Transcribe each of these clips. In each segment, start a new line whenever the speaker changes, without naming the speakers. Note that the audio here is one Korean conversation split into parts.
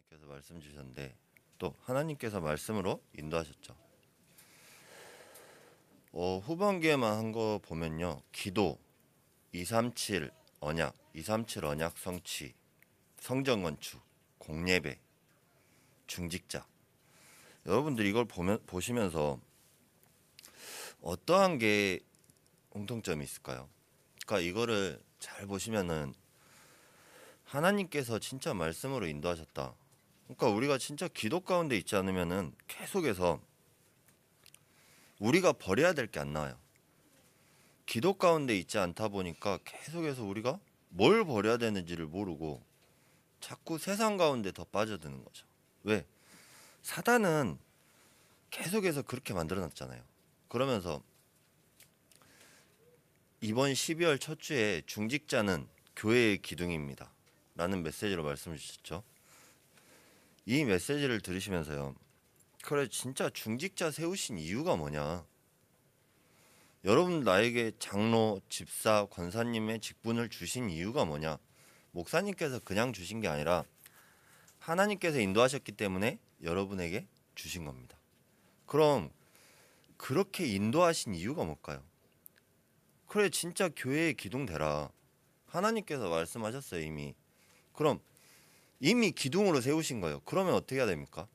하나님께서 말씀 주셨는데 또 하나님께서 말씀으로 인도하셨죠. 후반기에만 한 거 보면요. 기도, 237 언약, 237 언약 성취, 성전 건축, 공예배, 중직자. 여러분들 이걸 보시면서 어떠한 게 공통점이 있을까요? 그러니까 이거를 잘 보시면은 하나님께서 진짜 말씀으로 인도하셨다. 그러니까 우리가 진짜 기도 가운데 있지 않으면은 계속해서 우리가 버려야 될 게 안 나와요. 기도 가운데 있지 않다 보니까 계속해서 우리가 뭘 버려야 되는지를 모르고 자꾸 세상 가운데 더 빠져드는 거죠. 왜? 사단은 계속해서 그렇게 만들어 놨잖아요. 그러면서 이번 12월 첫 주에 중직자는 교회의 기둥입니다 라는 메시지로 말씀을 주셨죠. 이 메시지를 들으시면서요, 그래 진짜 중직자 세우신 이유가 뭐냐, 여러분 나에게 장로, 집사, 권사님의 직분을 주신 이유가 뭐냐, 목사님께서 그냥 주신 게 아니라 하나님께서 인도하셨기 때문에 여러분에게 주신 겁니다. 그럼 그렇게 인도하신 이유가 뭘까요? 그래 진짜 교회의 기둥 되라, 하나님께서 말씀하셨어요 이미. 그럼 이미 기둥으로 세우신 거예요. 그러면 어떻게 해야 됩니까?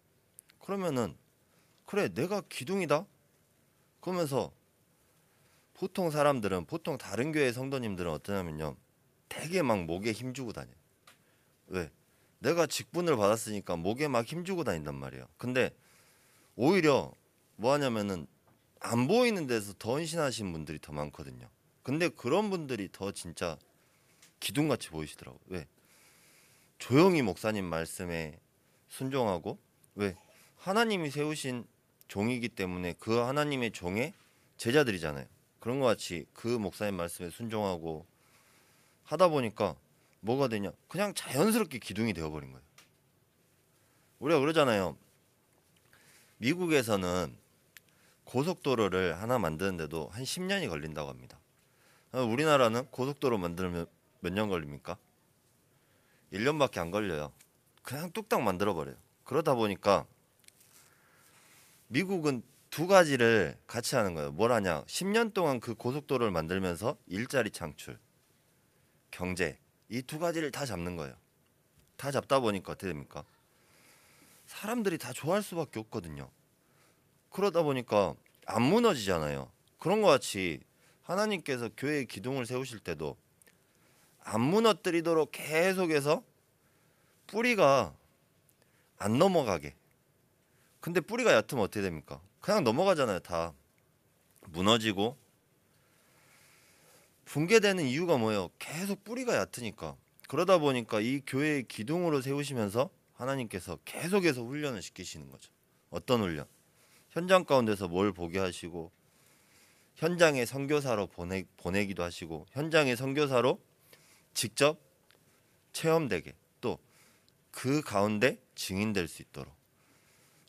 그러면은 그래 내가 기둥이다 그러면서 보통 사람들은, 보통 다른 교회 성도님들은 어떠냐면요, 되게 막 목에 힘주고 다녀요. 왜? 내가 직분을 받았으니까 목에 막 힘주고 다닌단 말이에요. 근데 오히려 뭐 하냐면은 안 보이는 데서 더 헌신하신 분들이 더 많거든요. 근데 그런 분들이 더 진짜 기둥같이 보이시더라고요. 왜? 조용히 목사님 말씀에 순종하고, 왜? 하나님이 세우신 종이기 때문에 그 하나님의 종의 제자들이잖아요. 그런 것 같이 그 목사님 말씀에 순종하고 하다 보니까 뭐가 되냐, 그냥 자연스럽게 기둥이 되어버린 거예요. 우리가 그러잖아요, 미국에서는 고속도로를 하나 만드는데도 한 10년이 걸린다고 합니다. 우리나라는 고속도로 만들면 몇 년 걸립니까? 1년밖에 안 걸려요. 그냥 뚝딱 만들어버려요. 그러다 보니까 미국은 두 가지를 같이 하는 거예요. 뭘 하냐, 10년 동안 그 고속도로를 만들면서 일자리 창출, 경제, 이 두 가지를 다 잡는 거예요. 다 잡다 보니까 어떻게 됩니까? 사람들이 다 좋아할 수밖에 없거든요. 그러다 보니까 안 무너지잖아요. 그런 것 같이 하나님께서 교회의 기둥을 세우실 때도 안 무너뜨리도록 계속해서 뿌리가 안 넘어가게. 근데 뿌리가 얕으면 어떻게 됩니까? 그냥 넘어가잖아요. 다 무너지고 붕괴되는 이유가 뭐예요? 계속 뿌리가 얕으니까. 그러다 보니까 이 교회의 기둥으로 세우시면서 하나님께서 계속해서 훈련을 시키시는 거죠. 어떤 훈련? 현장 가운데서 뭘 보게 하시고, 현장에 선교사로 보내기도 하시고, 현장에 선교사로 직접 체험되게, 또 그 가운데 증인될 수 있도록.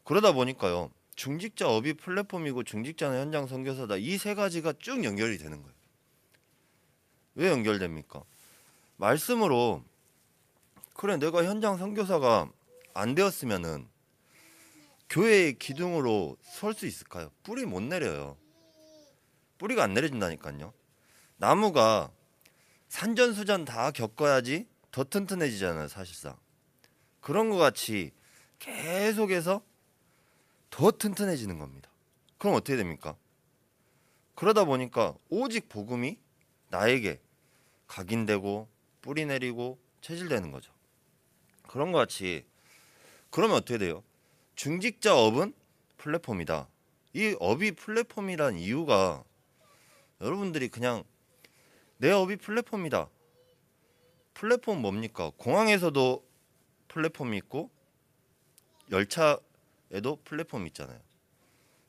그러다 보니까요, 중직자 업이 플랫폼이고 중직자는 현장 선교사다, 이 세 가지가 쭉 연결이 되는 거예요. 왜 연결됩니까? 말씀으로, 그래 내가 현장 선교사가 안 되었으면은 교회의 기둥으로 설 수 있을까요? 뿌리 못 내려요. 뿌리가 안 내려진다니까요. 나무가 산전수전 다 겪어야지 더 튼튼해지잖아요, 사실상. 그런 것 같이 계속해서 더 튼튼해지는 겁니다. 그럼 어떻게 됩니까? 그러다 보니까 오직 복음이 나에게 각인되고 뿌리 내리고 체질되는 거죠. 그런 것 같이, 그러면 어떻게 돼요? 중직자 업은 플랫폼이다. 이 업이 플랫폼이란 이유가, 여러분들이 그냥 내 업이 플랫폼이다. 플랫폼 뭡니까? 공항에서도 플랫폼이 있고 열차에도 플랫폼이 있잖아요.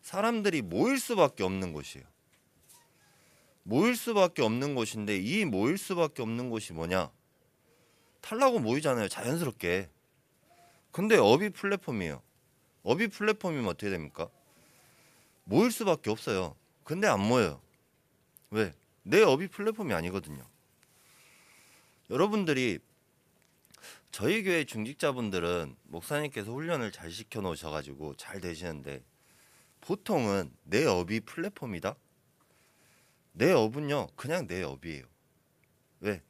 사람들이 모일 수밖에 없는 곳이에요. 모일 수밖에 없는 곳인데, 이 모일 수밖에 없는 곳이 뭐냐? 타려고 모이잖아요, 자연스럽게. 근데 업이 플랫폼이에요. 업이 플랫폼이면 어떻게 됩니까? 모일 수밖에 없어요. 근데 안 모여요. 왜? 내 업이 플랫폼이 아니거든요. 여러분들이 저희 교회 중직자분들은 목사님께서 훈련을 잘 시켜 놓으셔가지고 잘 되시는데, 보통은 내 업이 플랫폼이다. 내 업은요 그냥 내 업이에요. 왜?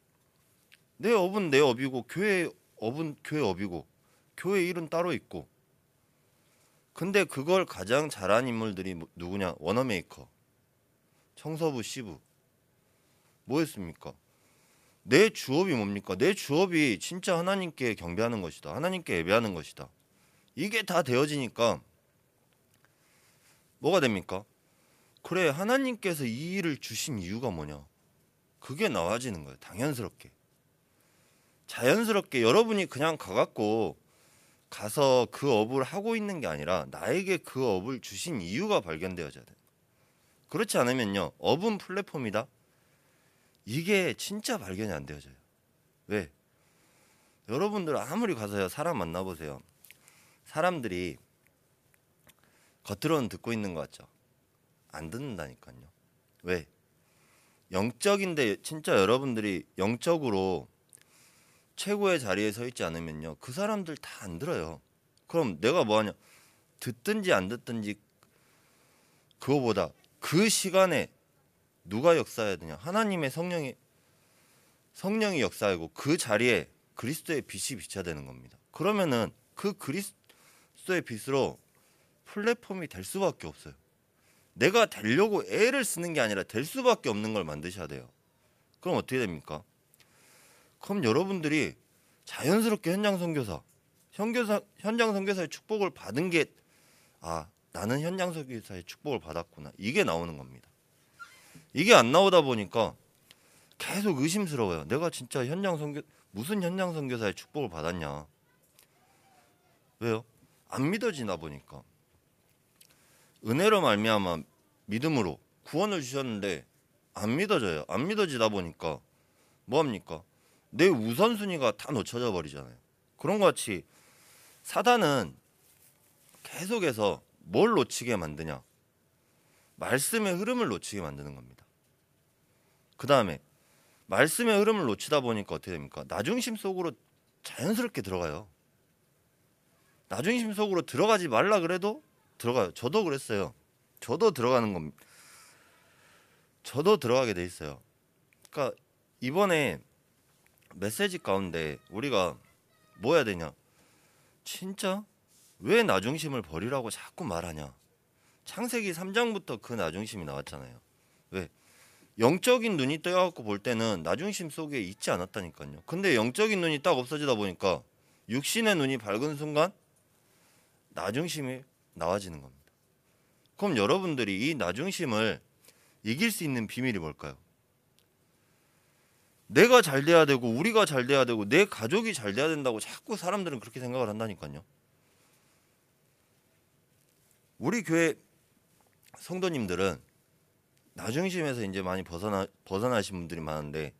내 업은 내 업이고 교회 업은 교회 업이고 교회 일은 따로 있고. 근데 그걸 가장 잘한 인물들이 누구냐? 워너메이커, 청서부, 시부. 뭐였습니까? 내 주업이 뭡니까? 내 주업이 진짜 하나님께 경배하는 것이다. 하나님께 예배하는 것이다. 이게 다 되어지니까 뭐가 됩니까? 그래, 하나님께서 이 일을 주신 이유가 뭐냐? 그게 나와지는 거예요. 당연스럽게. 자연스럽게 여러분이 그냥 가서 그 업을 하고 있는 게 아니라 나에게 그 업을 주신 이유가 발견되어져야 돼요. 그렇지 않으면요, 업은 플랫폼이다. 이게 진짜 발견이 안 되어져요. 왜? 여러분들 아무리 가서요 사람 만나보세요. 사람들이 겉으로는 듣고 있는 것 같죠? 안 듣는다니까요. 왜? 영적인데 진짜 여러분들이 영적으로 최고의 자리에 서 있지 않으면요 그 사람들 다 안 들어요. 그럼 내가 뭐하냐? 듣든지 안 듣든지 그거보다 그 시간에 누가 역사해야 되냐? 하나님의 성령이 역사하고 그 자리에 그리스도의 빛이 비춰야 되는 겁니다. 그러면은 그 그리스도의 빛으로 플랫폼이 될 수밖에 없어요. 내가 되려고 애를 쓰는 게 아니라 될 수밖에 없는 걸 만드셔야 돼요. 그럼 어떻게 됩니까? 그럼 여러분들이 자연스럽게 현장 선교사의 축복을 받은 게, 아, 나는 현장 선교사의 축복을 받았구나, 이게 나오는 겁니다. 이게 안 나오다 보니까 계속 의심스러워요. 내가 진짜 무슨 현장 선교사의 축복을 받았냐? 왜요? 안 믿어지나 보니까. 은혜로 말미암아 믿음으로 구원을 주셨는데 안 믿어져요. 안 믿어지다 보니까 뭐합니까? 내 우선순위가 다 놓쳐져 버리잖아요. 그런 것 같이 사단은 계속해서 뭘 놓치게 만드냐? 말씀의 흐름을 놓치게 만드는 겁니다. 그 다음에 말씀의 흐름을 놓치다 보니까 어떻게 됩니까? 나중심 속으로 자연스럽게 들어가요. 나중심 속으로 들어가지 말라 그래도 들어가요. 저도 그랬어요. 저도 들어가는 겁니다. 저도 들어가게 돼 있어요. 그러니까 이번에 메시지 가운데 우리가 뭐 해야 되냐? 진짜 왜 나중심을 버리라고 자꾸 말하냐? 창세기 3장부터 그 나중심이 나왔잖아요. 왜? 영적인 눈이 떠갖고 볼 때는 나중심 속에 있지 않았다니까요. 근데 영적인 눈이 딱 없어지다 보니까 육신의 눈이 밝은 순간 나중심이 나와지는 겁니다. 그럼 여러분들이 이 나중심을 이길 수 있는 비밀이 뭘까요? 내가 잘 돼야 되고 우리가 잘 돼야 되고 내 가족이 잘 돼야 된다고 자꾸 사람들은 그렇게 생각을 한다니까요. 우리 교회 성도님들은 나중심에서 이제 많이 벗어나신 분들이 많은데,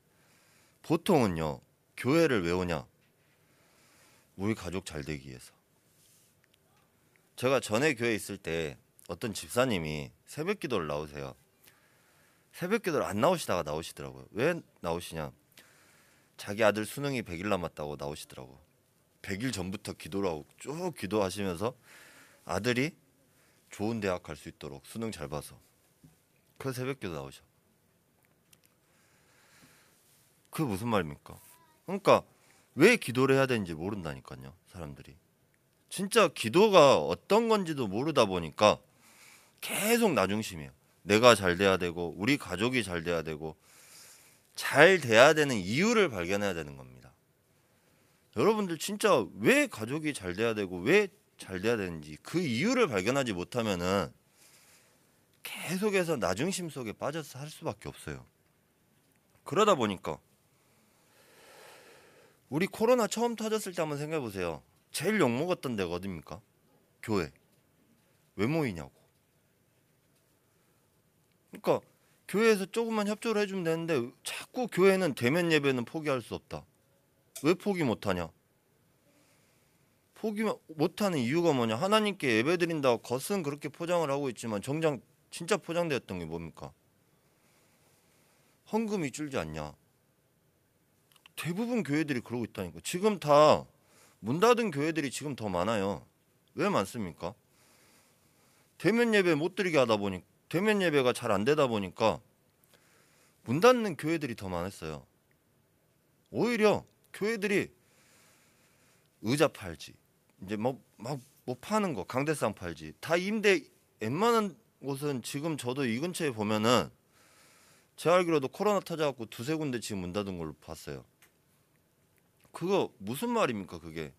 보통은요 교회를 왜 오냐? 우리 가족 잘 되기 위해서. 제가 전에 교회에 있을 때 어떤 집사님이 새벽 기도를 나오세요. 새벽 기도를 안 나오시다가 나오시더라고요. 왜 나오시냐? 자기 아들 수능이 100일 남았다고 나오시더라고. 100일 전부터 기도를 하고 쭉 기도하시면서 아들이 좋은 대학 갈 수 있도록 수능 잘 봐서 그 새벽 기도 나오셔. 그게 무슨 말입니까? 그러니까 왜 기도를 해야 되는지 모른다니까요, 사람들이. 진짜 기도가 어떤 건지도 모르다 보니까 계속 나중심이에요. 내가 잘 돼야 되고 우리 가족이 잘 돼야 되고 잘 돼야 되는 이유를 발견해야 되는 겁니다. 여러분들 진짜 왜 가족이 잘 돼야 되고 왜 잘 돼야 되는지 그 이유를 발견하지 못하면은 계속해서 나중심 속에 빠져서 살 수밖에 없어요. 그러다 보니까 우리 코로나 처음 터졌을 때 한번 생각해 보세요. 제일 욕먹었던 데가 어딥니까? 교회. 왜 모이냐고. 그러니까 교회에서 조금만 협조를 해주면 되는데 자꾸 교회는 대면 예배는 포기할 수 없다. 왜 포기 못하냐? 포기 못하는 이유가 뭐냐? 하나님께 예배드린다고 겉은 그렇게 포장을 하고 있지만 정작 진짜 포장되었던 게 뭡니까? 헌금이 줄지 않냐? 대부분 교회들이 그러고 있다니까. 지금 다 문 닫은 교회들이 지금 더 많아요. 왜 많습니까? 대면 예배 못 드리게 하다 보니 대면 예배가 잘 안 되다 보니까 문 닫는 교회들이 더 많았어요. 오히려 교회들이 의자 팔지, 이제 뭐 파는 거 강대상 팔지, 다 임대. 웬만한 곳은 지금 저도 이 근처에 보면은 제가 알기로도 코로나 터져갖고 두세 군데 지금 문 닫은 걸로 봤어요. 그거 무슨 말입니까 그게?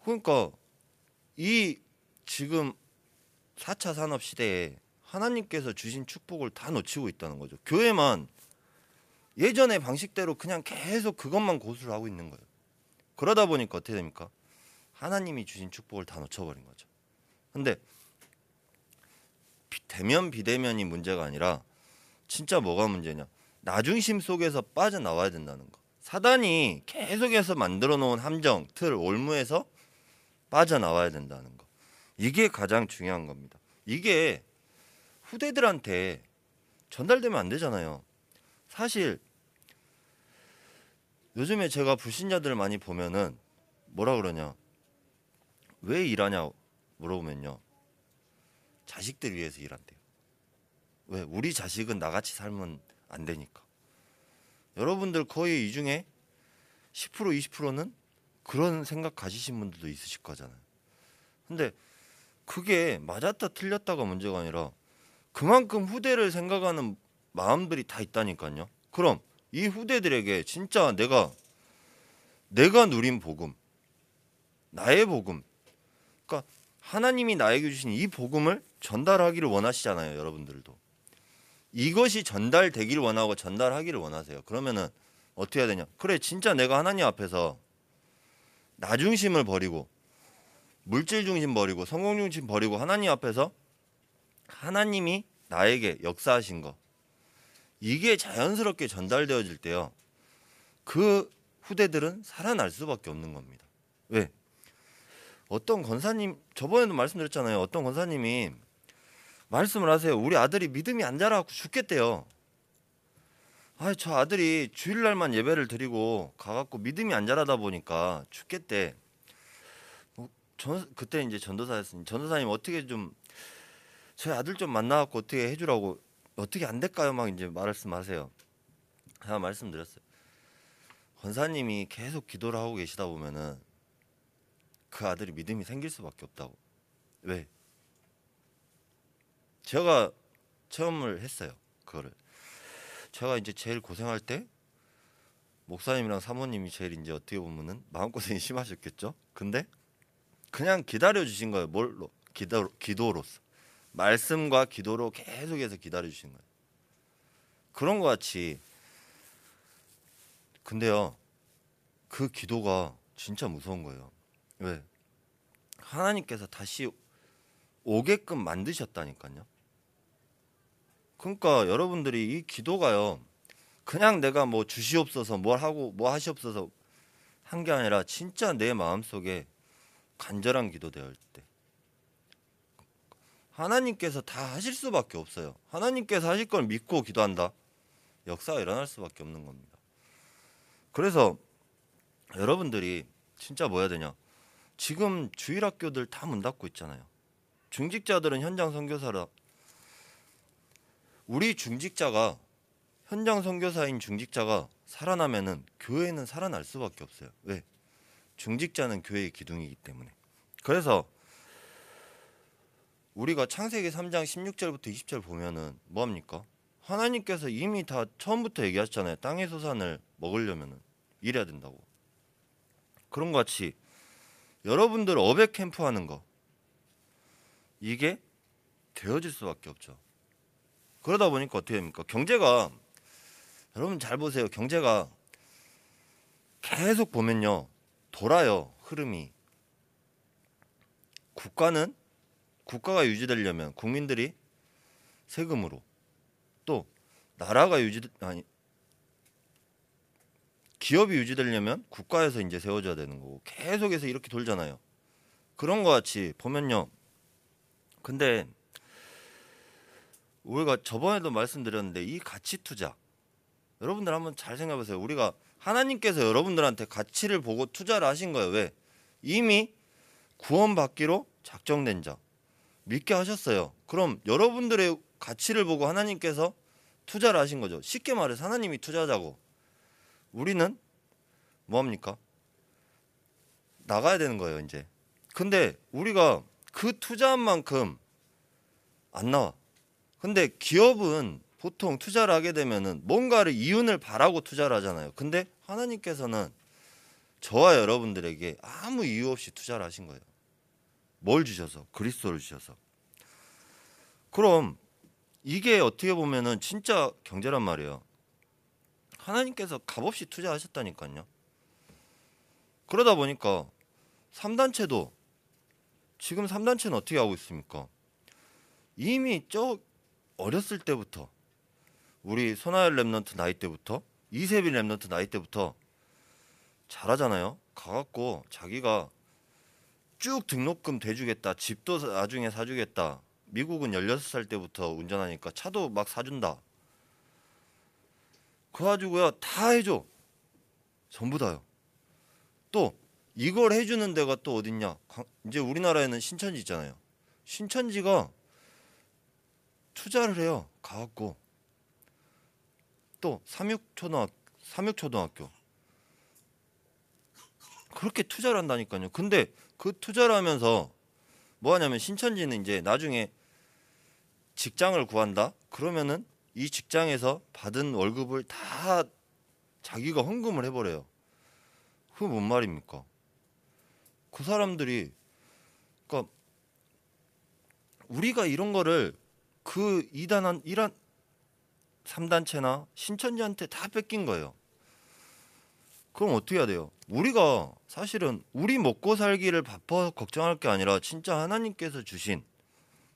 그러니까 이 지금 4차 산업 시대에 하나님께서 주신 축복을 다 놓치고 있다는 거죠. 교회만 예전의 방식대로 그냥 계속 그것만 고수를 하고 있는 거예요. 그러다 보니까 어떻게 됩니까? 하나님이 주신 축복을 다 놓쳐버린 거죠. 근데 대면 비대면이 문제가 아니라 진짜 뭐가 문제냐? 나중심 속에서 빠져나와야 된다는 거. 사단이 계속해서 만들어 놓은 함정, 틀, 올무에서 빠져나와야 된다는 거. 이게 가장 중요한 겁니다. 이게 후대들한테 전달되면 안 되잖아요. 사실 요즘에 제가 불신자들 많이 보면은 뭐라 그러냐, 왜 일하냐 물어보면요, 자식들 위해서 일한대요. 왜? 우리 자식은 나같이 살면 안 되니까. 여러분들 거의 이 중에 10% 20%는 그런 생각 가지신 분들도 있으실 거잖아요. 근데 그게 맞았다 틀렸다가 문제가 아니라 그만큼 후대를 생각하는 마음들이 다 있다니까요. 그럼 이 후대들에게 진짜 내가 누린 복음, 나의 복음, 그러니까 하나님이 나에게 주신 이 복음을 전달하기를 원하시잖아요. 여러분들도 이것이 전달되기를 원하고 전달하기를 원하세요. 그러면은 어떻게 해야 되냐? 그래, 진짜 내가 하나님 앞에서 나 중심을 버리고 물질 중심 버리고 성공 중심 버리고 하나님 앞에서 하나님이 나에게 역사하신 거, 이게 자연스럽게 전달되어질 때요, 그 후대들은 살아날 수밖에 없는 겁니다. 왜? 어떤 권사님, 저번에도 말씀드렸잖아요. 어떤 권사님이 말씀을 하세요. 우리 아들이 믿음이 안 자라고 죽겠대요. 저 아들이 주일날만 예배를 드리고 가갖고 믿음이 안 자라다 보니까 죽겠대. 그때 이제 전도사였으니, 전도사님 어떻게 좀 저희 아들 좀 만나갖고 어떻게 해주라고, 어떻게 안 될까요? 막 이제 말씀하세요. 제가 말씀드렸어요. 권사님이 계속 기도를 하고 계시다 보면은 그 아들이 믿음이 생길 수밖에 없다고. 왜? 제가 체험을 했어요. 그거를. 제가 이제 제일 고생할 때 목사님이랑 사모님이 제일 이제 어떻게 보면은 마음고생이 심하셨겠죠. 근데 그냥 기다려 주신 거예요. 뭘로? 기도로서. 말씀과 기도로 계속해서 기다려 주신 거예요. 그런 것 같이. 근데요, 그 기도가 진짜 무서운 거예요. 왜? 하나님께서 다시 오게끔 만드셨다니까요. 그러니까 여러분들이 이 기도가요, 그냥 내가 뭐 주시옵소서, 뭘 하고 뭐 하시옵소서 한 게 아니라 진짜 내 마음속에 간절한 기도 되어 있을 때 하나님께서 다 하실 수밖에 없어요. 하나님께서 하실 걸 믿고 기도한다, 역사가 일어날 수밖에 없는 겁니다. 그래서 여러분들이 진짜 뭐 해야 되냐, 지금 주일학교들 다 문 닫고 있잖아요. 중직자들은 현장 선교사라. 우리 중직자가, 현장 선교사인 중직자가 살아나면은 교회는 살아날 수밖에 없어요. 왜? 중직자는 교회의 기둥이기 때문에. 그래서 우리가 창세기 3장 16절부터 20절 보면은 뭐합니까? 하나님께서 이미 다 처음부터 얘기하셨잖아요. 땅의 소산을 먹으려면은 일해야 된다고. 그런 것 같이 여러분들 어백 캠프 하는 거, 이게 되어질 수밖에 없죠. 그러다 보니까 어떻게 됩니까? 경제가, 여러분 잘 보세요. 경제가 계속 보면요, 돌아요. 흐름이. 국가가 유지되려면 국민들이 세금으로, 또 나라가 기업이 유지되려면 국가에서 이제 세워줘야 되는 거고, 계속해서 이렇게 돌잖아요. 그런 거 같이 보면요. 근데 우리가 저번에도 말씀드렸는데 이 가치 투자, 여러분들 한번 잘 생각해 보세요. 우리가 하나님께서 여러분들한테 가치를 보고 투자를 하신 거예요. 왜? 이미 구원받기로 작정된 자 믿게 하셨어요. 그럼 여러분들의 가치를 보고 하나님께서 투자를 하신 거죠. 쉽게 말해서 하나님이 투자자고 우리는 뭐합니까? 나가야 되는 거예요 이제. 근데 우리가 그 투자한 만큼 안 나와. 근데 기업은 보통 투자를 하게 되면은 뭔가를 이윤을 바라고 투자를 하잖아요. 근데 하나님께서는 저와 여러분들에게 아무 이유 없이 투자를 하신 거예요. 뭘 주셔서? 그리스도를 주셔서. 그럼 이게 어떻게 보면은 진짜 경제란 말이에요. 하나님께서 값없이 투자하셨다니까요. 그러다 보니까 3단체도 지금 3단체는 어떻게 하고 있습니까? 이미 저 어렸을 때부터 우리 소나엘 랩넌트 나이 때부터 이세빈 랩넌트 나이 때부터 잘하잖아요. 가갖고 자기가 쭉 등록금 대주겠다. 집도 나중에 사주겠다. 미국은 16살 때부터 운전하니까 차도 막 사준다. 그거 가지고요 다 해줘. 전부 다요. 또 이걸 해주는 데가 또 어딨냐? 이제 우리나라에는 신천지 있잖아요. 신천지가 투자를 해요. 가갖고 또 삼육초등학교 그렇게 투자를 한다니까요. 근데 그 투자를 하면서 뭐 하냐면 신천지는 이제 나중에 직장을 구한다. 그러면은 이 직장에서 받은 월급을 다 자기가 헌금을 해버려요. 그게 뭔 말입니까? 그 사람들이 그러니까 우리가 이런 거를 그 3단체나 신천지한테 다 뺏긴 거예요. 그럼 어떻게 해야 돼요? 우리가 사실은 우리 먹고 살기를 바빠 걱정할 게 아니라 진짜 하나님께서 주신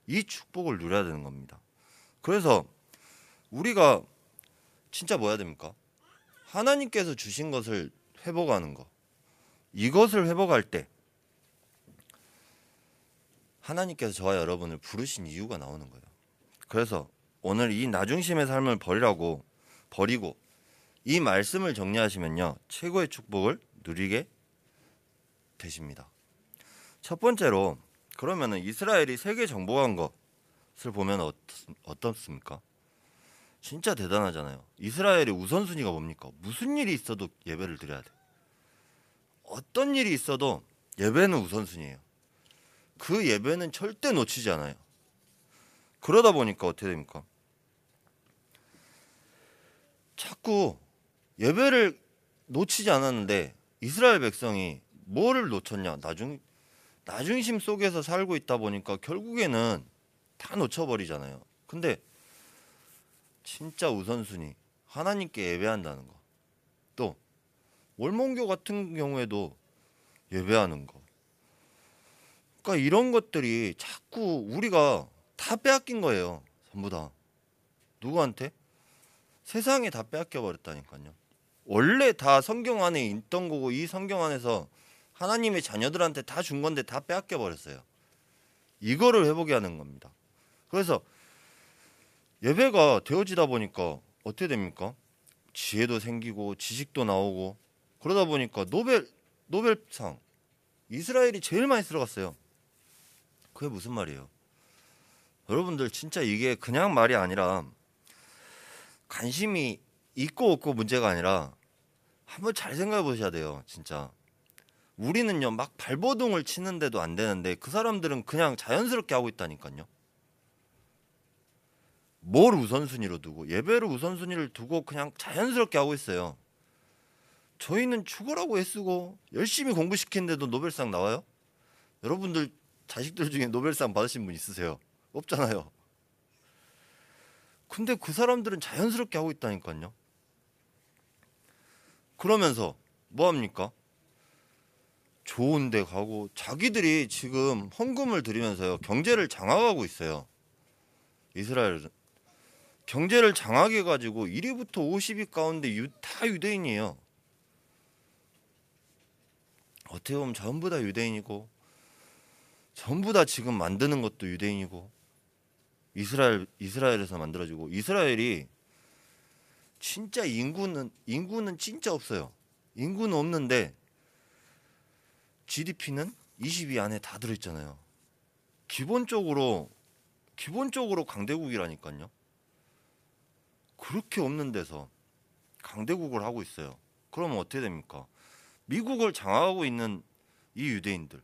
이 축복을 누려야 되는 겁니다. 그래서 우리가 진짜 뭐 해야 됩니까? 하나님께서 주신 것을 회복하는 거. 이것을 회복할 때 하나님께서 저와 여러분을 부르신 이유가 나오는 거예요. 그래서 오늘 이 나중심의 삶을 버리고 이 말씀을 정리하시면요 최고의 축복을 누리게 되십니다. 첫 번째로 그러면은 이스라엘이 세계 정복한 것을 보면 어떻습니까? 진짜 대단하잖아요. 이스라엘의 우선순위가 뭡니까? 무슨 일이 있어도 예배를 드려야 돼. 어떤 일이 있어도 예배는 우선순위예요. 그 예배는 절대 놓치지 않아요. 그러다 보니까 어떻게 됩니까? 자꾸 예배를 놓치지 않았는데 이스라엘 백성이 뭐를 놓쳤냐? 나중심 속에서 살고 있다 보니까 결국에는 다 놓쳐버리잖아요. 근데 진짜 우선순위 하나님께 예배한다는 거. 또 월몬교 같은 경우에도 예배하는 거. 그러니까 이런 것들이 자꾸 우리가 다 빼앗긴 거예요. 전부 다. 누구한테? 세상에 다 빼앗겨 버렸다니까요. 원래 다 성경 안에 있던 거고 이 성경 안에서 하나님의 자녀들한테 다 준 건데 다 빼앗겨 버렸어요. 이거를 회복해야 하는 겁니다. 그래서 예배가 되어지다 보니까 어떻게 됩니까? 지혜도 생기고 지식도 나오고 그러다 보니까 노벨상 이스라엘이 제일 많이 들어갔어요. 그게 무슨 말이에요? 여러분들 진짜 이게 그냥 말이 아니라 관심이 있고 없고 문제가 아니라 한번 잘 생각해 보셔야 돼요. 진짜 우리는요 막 발버둥을 치는데도 안 되는데 그 사람들은 그냥 자연스럽게 하고 있다니까요. 뭘 우선순위로 두고 예배를 우선순위를 두고 그냥 자연스럽게 하고 있어요. 저희는 죽으라고 애쓰고 열심히 공부시키는데도 노벨상 나와요? 여러분들 자식들 중에 노벨상 받으신 분 있으세요? 없잖아요. 근데 그 사람들은 자연스럽게 하고 있다니까요. 그러면서 뭐합니까? 좋은 데 가고 자기들이 지금 헌금을 들이면서요 경제를 장악하고 있어요. 이스라엘은 경제를 장악해 가지고 1위부터 50위 가운데 다 유대인이에요. 어떻게 보면 전부 다 유대인이고 전부 다 지금 만드는 것도 유대인이고 이스라엘에서 만들어지고 이스라엘이 진짜 인구는 진짜 없어요. 인구는 없는데 GDP는 20위 안에 다 들어있잖아요. 기본적으로 강대국이라니까요. 그렇게 없는 데서 강대국을 하고 있어요. 그러면 어떻게 됩니까? 미국을 장악하고 있는 이 유대인들.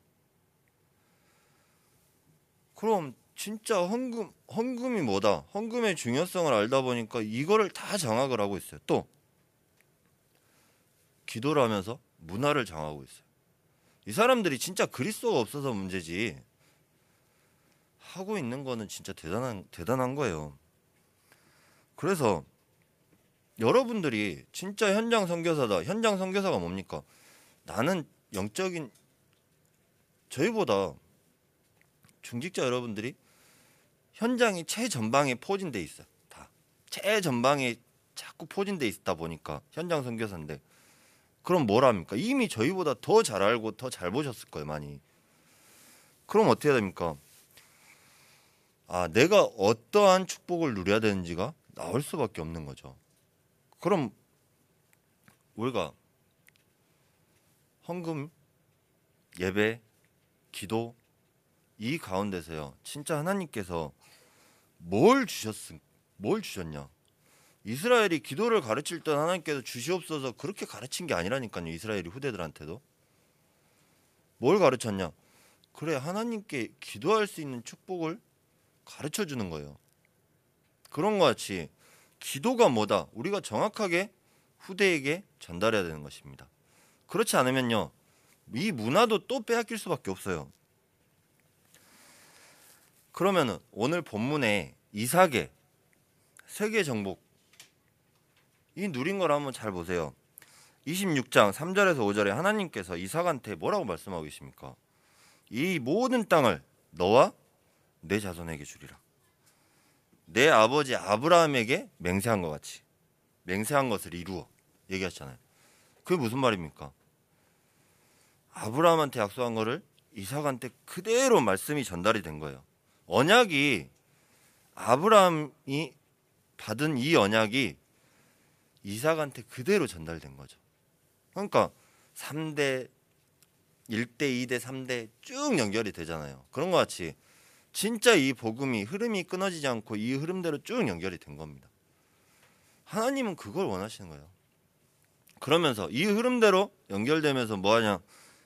그럼 진짜 헌금이 뭐다? 헌금의 중요성을 알다 보니까 이거를 다 장악을 하고 있어요. 또 기도를 하면서 문화를 장악하고 있어요. 이 사람들이 진짜 그리스도가 없어서 문제지 하고 있는 거는 진짜 대단한 거예요. 그래서 여러분들이 진짜 현장 선교사다. 현장 선교사가 뭡니까? 나는 영적인 저희보다 중직자 여러분들이 현장이 최전방에 포진돼 있어요. 다 최전방에 자꾸 포진돼 있다 보니까 현장 선교사인데 그럼 뭘 합니까? 이미 저희보다 더 잘 알고 더 잘 보셨을 거예요, 많이. 그럼 어떻게 됩니까? 아, 내가 어떠한 축복을 누려야 되는지가 나올 수밖에 없는 거죠. 그럼 우리가 헌금, 예배, 기도 이 가운데서요. 진짜 하나님께서 뭘 주셨냐? 이스라엘이 기도를 가르칠 때 하나님께서 주시옵소서 그렇게 가르친 게 아니라니까요. 이스라엘이 후대들한테도 뭘 가르쳤냐? 그래, 하나님께 기도할 수 있는 축복을 가르쳐 주는 거예요. 그런 것 같이 기도가 뭐다? 우리가 정확하게 후대에게 전달해야 되는 것입니다. 그렇지 않으면요. 이 문화도 또 빼앗길 수밖에 없어요. 그러면은 오늘 본문에 이삭의 세계 정복 이 누린 걸 한번 잘 보세요. 26장 3절에서 5절에 하나님께서 이삭한테 뭐라고 말씀하고 계십니까? 이 모든 땅을 너와 내 자손에게 주리라. 내 아버지 아브라함에게 맹세한 것 같이 맹세한 것을 이루어 얘기하셨잖아요. 그게 무슨 말입니까? 아브라함한테 약속한 거를 이삭한테 그대로 말씀이 전달이 된 거예요. 언약이 아브라함이 받은 이 언약이 이삭한테 그대로 전달된 거죠. 그러니까 3대 1대 2대 3대 쭉 연결이 되잖아요. 그런 것 같이 진짜 이 복음이 흐름이 끊어지지 않고 이 흐름대로 쭉 연결이 된 겁니다. 하나님은 그걸 원하시는 거예요. 그러면서 이 흐름대로 연결되면서 뭐하냐?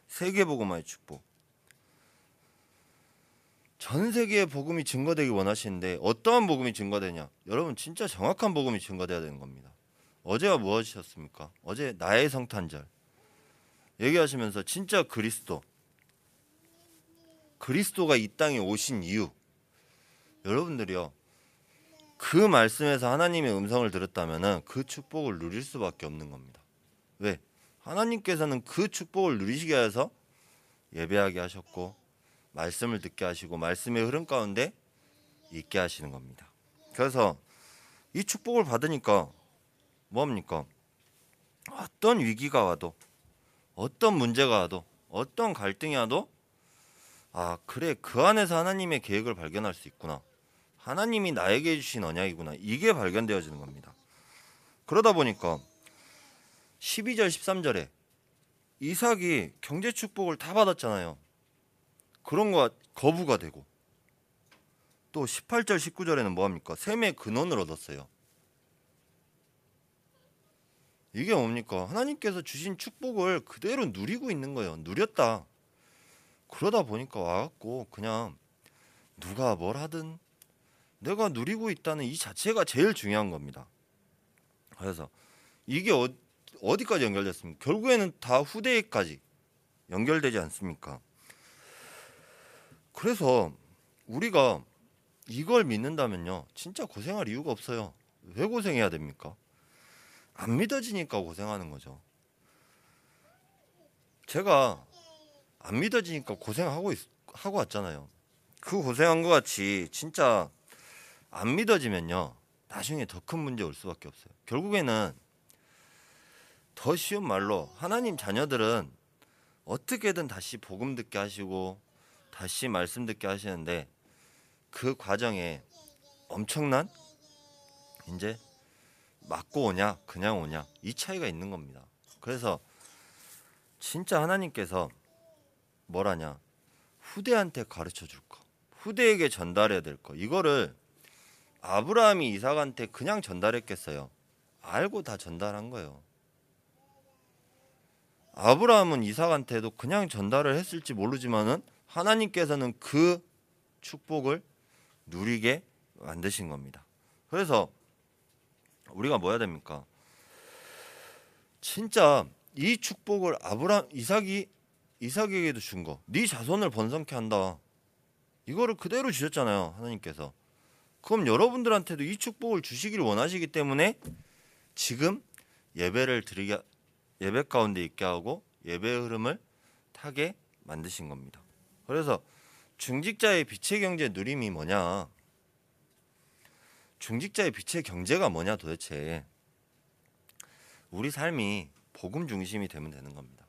세계복음화의 축복. 전 세계의 복음이 증거되기 원하시는데 어떠한 복음이 증거되냐? 여러분 진짜 정확한 복음이 증거돼야 되는 겁니다. 어제가 무엇이었습니까? 어제 나의 성탄절 얘기하시면서 진짜 그리스도가 이 땅에 오신 이유 여러분들이요 그 말씀에서 하나님의 음성을 들었다면은 그 축복을 누릴 수밖에 없는 겁니다. 왜? 하나님께서는 그 축복을 누리시게 해서 예배하게 하셨고 말씀을 듣게 하시고 말씀의 흐름 가운데 있게 하시는 겁니다. 그래서 이 축복을 받으니까 뭐합니까? 어떤 위기가 와도 어떤 문제가 와도 어떤 갈등이 와도 아 그래 그 안에서 하나님의 계획을 발견할 수 있구나. 하나님이 나에게 주신 언약이구나. 이게 발견되어지는 겁니다. 그러다 보니까 12절 13절에 이삭이 경제 축복을 다 받았잖아요. 그런 거 거부가 되고 또 18절 19절에는 뭐합니까? 셈의 근원을 얻었어요. 이게 뭡니까? 하나님께서 주신 축복을 그대로 누리고 있는 거예요. 누렸다. 그러다 보니까 와갖고 그냥 누가 뭘 하든 내가 누리고 있다는 이 자체가 제일 중요한 겁니다. 그래서 이게 어디까지 연결됐습니까? 결국에는 다 후대에까지 연결되지 않습니까? 그래서 우리가 이걸 믿는다면요 진짜 고생할 이유가 없어요. 왜 고생해야 됩니까? 안 믿어지니까 고생하는 거죠. 제가 안 믿어지니까 고생하고 왔잖아요. 그 고생한 것 같이 진짜 안 믿어지면요 나중에 더 큰 문제 올 수밖에 없어요. 결국에는 더 쉬운 말로 하나님 자녀들은 어떻게든 다시 복음 듣게 하시고 다시 말씀 듣게 하시는데 그 과정에 엄청난 이제 맞고 오냐 그냥 오냐 이 차이가 있는 겁니다. 그래서 진짜 하나님께서 뭐라냐, 후대한테 가르쳐 줄 거, 후대에게 전달해야 될 거, 이거를 아브라함이 이삭한테 그냥 전달했겠어요? 알고 다 전달한 거예요. 아브라함은 이삭한테도 그냥 전달을 했을지 모르지만은 하나님께서는 그 축복을 누리게 만드신 겁니다. 그래서 우리가 뭐 해야 됩니까? 진짜 이 축복을 이삭에게도 준 거, 네 자손을 번성케 한다, 이거를 그대로 주셨잖아요, 하나님께서. 그럼 여러분들한테도 이 축복을 주시길 원하시기 때문에 지금 예배 가운데 있게 하고 예배의 흐름을 타게 만드신 겁니다. 그래서 중직자의 빛의 경제 누림이 뭐냐? 중직자의 빛의 경제가 뭐냐 도대체? 우리 삶이 복음 중심이 되면 되는 겁니다.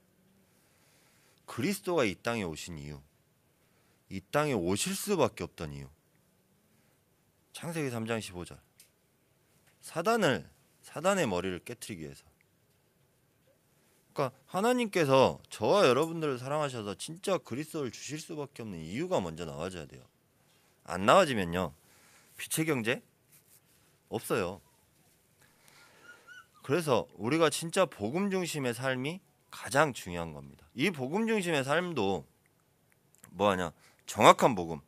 그리스도가 이 땅에 오신 이유, 이 땅에 오실 수밖에 없던 이유. 창세기 3장 15절. 사단의 머리를 깨트리기 위해서. 그러니까 하나님께서 저와 여러분들을 사랑하셔서 진짜 그리스도를 주실 수밖에 없는 이유가 먼저 나와줘야 돼요. 안 나와지면요, 빛의 경제 없어요. 그래서 우리가 진짜 복음 중심의 삶이 가장 중요한 겁니다. 이 복음 중심의 삶도 뭐하냐? 정확한 복음.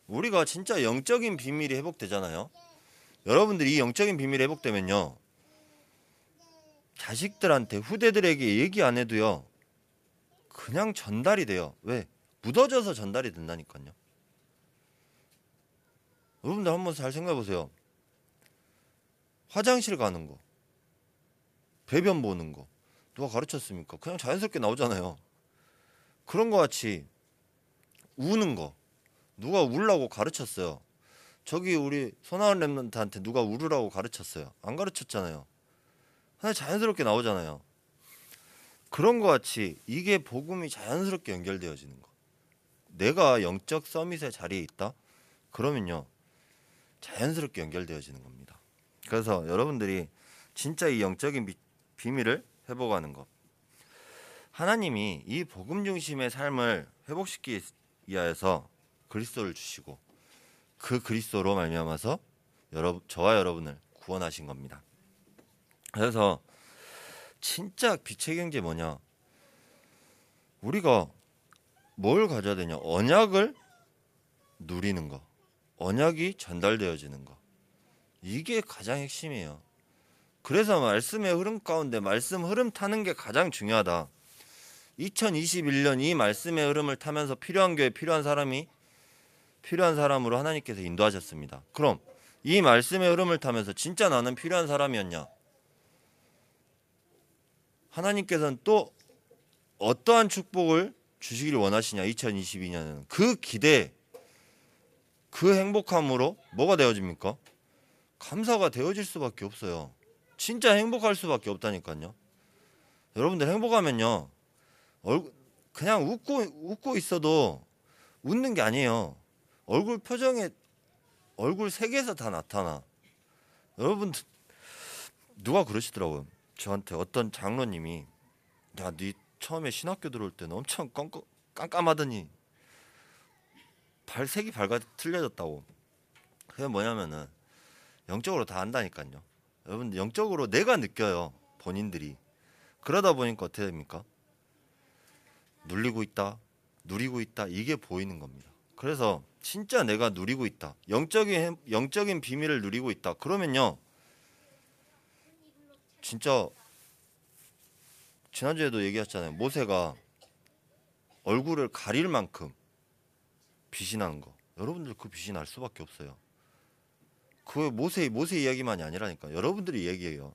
우리가 진짜 영적인 비밀이 회복되잖아요. 여러분들이 이 영적인 비밀이 회복되면요, 자식들한테, 후대들에게 얘기 안 해도요, 그냥 전달이 돼요. 왜? 묻어져서 전달이 된다니까요. 여러분들 한번 잘 생각해 보세요. 화장실 가는 거, 배변 보는 거 누가 가르쳤습니까? 그냥 자연스럽게 나오잖아요. 그런 거 같이 우는 거 누가 울라고 가르쳤어요? 저기 우리 소나원 랩런트한테 누가 울으라고 가르쳤어요? 안 가르쳤잖아요. 그냥 자연스럽게 나오잖아요. 그런 거 같이 이게 복음이 자연스럽게 연결되어지는 거. 내가 영적 서밋의 자리에 있다? 그러면요, 자연스럽게 연결되어지는 겁니다. 그래서 여러분들이 진짜 이 영적인 비밀을 회복하는 것, 하나님이 이 복음 중심의 삶을 회복시키기 위하여서 그리스도를 주시고 그 그리스도로 말미암아서 저와 여러분을 구원하신 겁니다. 그래서 진짜 빛의 경제 뭐냐? 우리가 뭘 가져야 되냐? 언약을 누리는 거, 언약이 전달되어지는 거, 이게 가장 핵심이에요. 그래서 말씀의 흐름 가운데 말씀 흐름 타는 게 가장 중요하다. 2021년 이 말씀의 흐름을 타면서 필요한 교회, 필요한 사람으로 하나님께서 인도하셨습니다. 그럼 이 말씀의 흐름을 타면서 진짜 나는 필요한 사람이었냐? 하나님께서는 또 어떠한 축복을 주시기를 원하시냐? 2022년에는 그 기대, 그 행복함으로 뭐가 되어집니까? 감사가 되어질 수밖에 없어요. 진짜 행복할 수밖에 없다니까요. 여러분들 행복하면요, 그냥 웃고 있어도 웃는 게 아니에요. 얼굴 표정에, 얼굴 색에서 다 나타나. 여러분, 누가 그러시더라고요. 저한테 어떤 장로님이, 야, 네 처음에 신학교 들어올 때는 엄청 깜깜하더니 색이 틀려졌다고. 그게 뭐냐면은 영적으로 다 안다니까요. 여러분, 영적으로 내가 느껴요, 본인들이. 그러다 보니까 어떻게 됩니까? 누리고 있다, 이게 보이는 겁니다. 그래서 진짜 내가 누리고 있다, 영적인 비밀을 누리고 있다, 그러면요, 진짜 지난주에도 얘기했잖아요. 모세가 얼굴을 가릴 만큼 빛이 나는 거. 여러분들 그 빛이 날 수밖에 없어요. 그 모세 이야기만이 아니라니까, 여러분들이 얘기해요.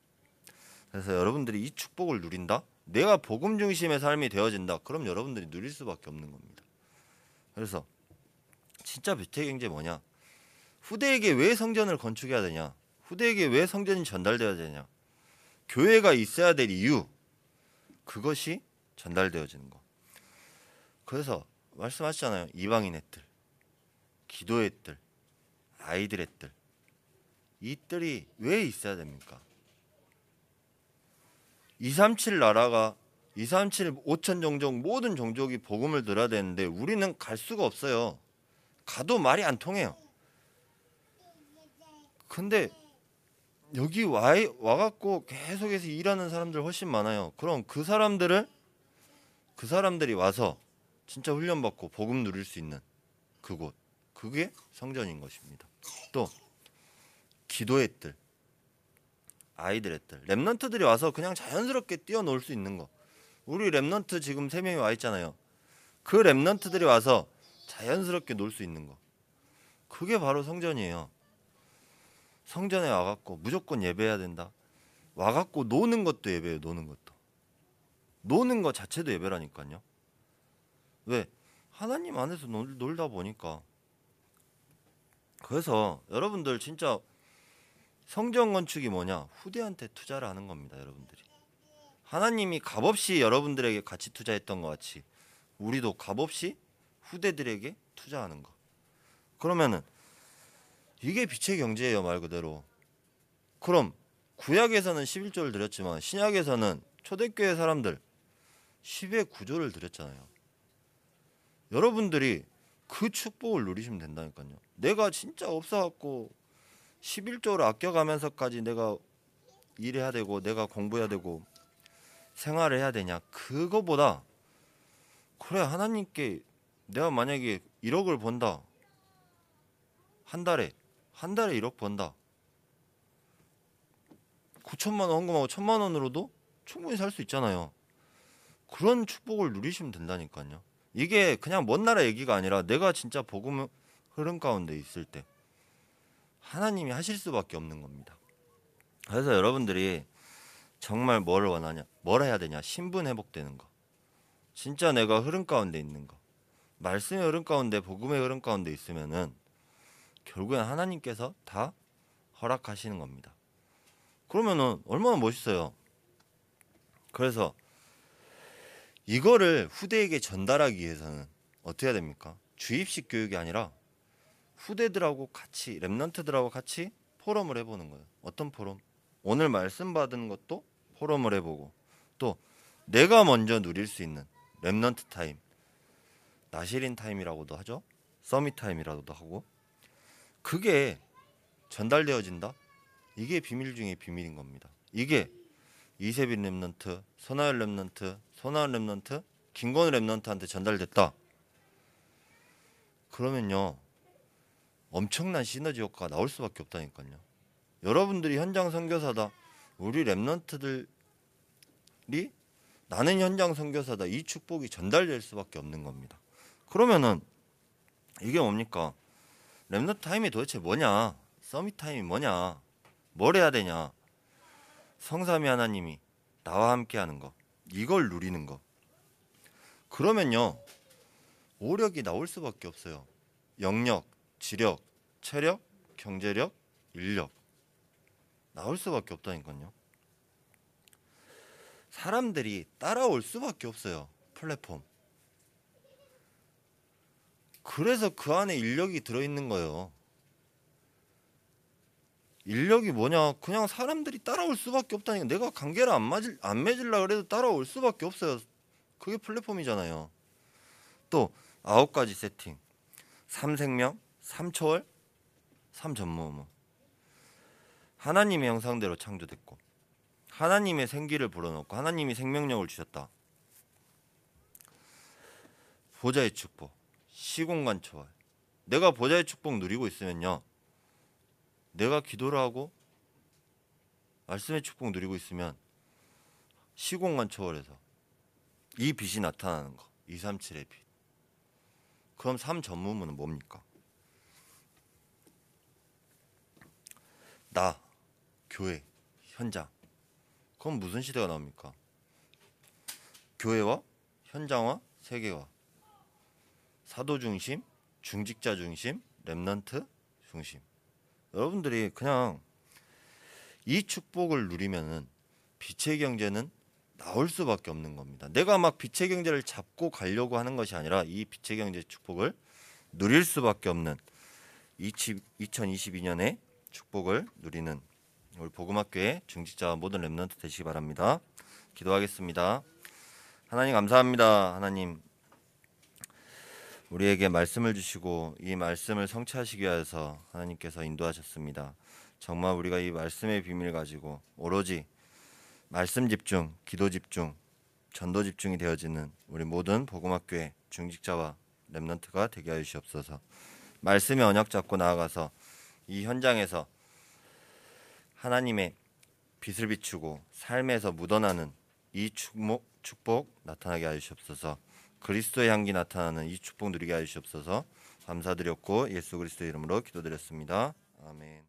그래서 여러분들이 이 축복을 누린다, 내가 복음 중심의 삶이 되어진다, 그럼 여러분들이 누릴 수밖에 없는 겁니다. 그래서 진짜 빛의 경제 뭐냐? 후대에게 왜 성전을 건축해야 되냐? 후대에게 왜 성전이 전달되어야 되냐? 교회가 있어야 될 이유, 그것이 전달되어지는 거. 그래서 말씀하셨잖아요. 이방인의 뜰, 기도의 뜰, 아이들의 뜰, 이 뜰이 왜 있어야 됩니까? 237 나라가 237 5천 종족 모든 종족이 복음을 들어야 되는데 우리는 갈 수가 없어요. 가도 말이 안 통해요. 근데 여기 와갖고 계속해서 일하는 사람들 훨씬 많아요. 그럼 그 사람들이 와서 진짜 훈련받고 복음 누릴 수 있는 그곳, 그게 성전인 것입니다. 또 기도의 뜰, 아이들의 뜰, 랩런트들이 와서 그냥 자연스럽게 뛰어놀 수 있는 거. 우리 랩런트 지금 3명이 와 있잖아요. 그 랩런트들이 와서 자연스럽게 놀 수 있는 거, 그게 바로 성전이에요. 성전에 와갖고 무조건 예배해야 된다. 와갖고 노는 것도 예배예요. 노는 거 자체도 예배라니까요. 왜? 하나님 안에서 놀다 보니까. 그래서 여러분들 진짜 성전 건축이 뭐냐? 후대한테 투자를 하는 겁니다. 여러분들이 하나님이 값없이 여러분들에게 같이 투자했던 것 같이 우리도 값없이 후대들에게 투자하는 거. 그러면은 이게 빛의 경제예요, 말 그대로. 그럼 구약에서는 11조를 드렸지만 신약에서는 초대교회 사람들 10의 9조를 드렸잖아요. 여러분들이 그 축복을 누리시면 된다니까요. 내가 진짜 없어갖고 11조를 아껴가면서까지 내가 일해야 되고 내가 공부해야 되고 생활을 해야 되냐, 그거보다 그래, 하나님께 내가 만약에 1억을 번다, 한 달에 1억 번다, 9천만 원 헌금하고 1,000만 원으로도 충분히 살 수 있잖아요. 그런 축복을 누리시면 된다니까요. 이게 그냥 먼 나라 얘기가 아니라 내가 진짜 복음 흐름 가운데 있을 때 하나님이 하실 수밖에 없는 겁니다. 그래서 여러분들이 정말 뭐를 원하냐, 뭘 해야 되냐, 신분 회복되는 거, 진짜 내가 흐름 가운데 있는 거, 말씀의 흐름 가운데, 복음의 흐름 가운데 있으면은 결국엔 하나님께서 다 허락하시는 겁니다. 그러면은 얼마나 멋있어요. 그래서 이거를 후대에게 전달하기 위해서는 어떻게 해야 됩니까? 주입식 교육이 아니라 후대들하고 같이, 랩런트들하고 같이 포럼을 해보는 거예요. 어떤 포럼? 오늘 말씀 받은 것도 포럼을 해보고, 또 내가 먼저 누릴 수 있는 랩런트 타임, 나시린 타임이라고도 하죠. 서밋 타임이라고도 하고, 그게 전달되어진다? 이게 비밀 중에 비밀인 겁니다. 이게 이세빈 랩런트, 손하열 랩런트, 손하은 랩런트, 김건우 랩런트한테 전달됐다. 그러면요, 엄청난 시너지 효과가 나올 수밖에 없다니까요. 여러분들이 현장 선교사다, 우리 랩런트들이 나는 현장 선교사다, 이 축복이 전달될 수밖에 없는 겁니다. 그러면은 이게 뭡니까? 랩런트 타임이 도대체 뭐냐? 서밋 타임이 뭐냐? 뭘 해야 되냐? 성삼위 하나님이 나와 함께 하는 거, 이걸 누리는 거. 그러면요, 오력이 나올 수밖에 없어요. 영력, 지력, 체력, 경제력, 인력 나올 수밖에 없다니까요. 사람들이 따라올 수밖에 없어요. 플랫폼. 그래서 그 안에 인력이 들어있는 거예요. 인력이 뭐냐? 그냥 사람들이 따라올 수밖에 없다니까. 내가 관계를 안 맺으려고 그래도 따라올 수밖에 없어요. 그게 플랫폼이잖아요. 또 9가지 세팅, 3생명, 3초월, 3전무후무. 하나님의 형상대로 창조됐고 하나님의 생기를 불어넣고 하나님이 생명력을 주셨다. 보좌의 축복, 시공간 초월. 내가 보좌의 축복 누리고 있으면요, 내가 기도를 하고 말씀의 축복 누리고 있으면 시공간 초월에서 이 빛이 나타나는 거, 237의 빛. 그럼 3전무후무는 뭡니까? 나, 교회, 현장. 그럼 무슨 시대가 나옵니까? 교회와 현장과 세계와 사도 중심, 중직자 중심, 랩런트 중심. 여러분들이 그냥 이 축복을 누리면은 빛의 경제는 나올 수밖에 없는 겁니다. 내가 막 빛의 경제를 잡고 가려고 하는 것이 아니라 이 빛의 경제 축복을 누릴 수밖에 없는 2022년에 축복을 누리는 우리 복음학교의 중직자와 모든 렘넌트 되시기 바랍니다. 기도하겠습니다. 하나님 감사합니다. 하나님 우리에게 말씀을 주시고 이 말씀을 성취하시기 위해서 하나님께서 인도하셨습니다. 정말 우리가 이 말씀의 비밀을 가지고 오로지 말씀 집중, 기도 집중, 전도 집중이 되어지는 우리 모든 복음학교의 중직자와 렘넌트가 되게 하여 주시옵소서. 말씀의 언약 잡고 나아가서 이 현장에서 하나님의 빛을 비추고 삶에서 묻어나는 이 축복 나타나게 하여 주시옵소서. 그리스도의 향기 나타나는 이 축복 누리게 하여 주시옵소서. 감사드렸고 예수 그리스도의 이름으로 기도드렸습니다. 아멘.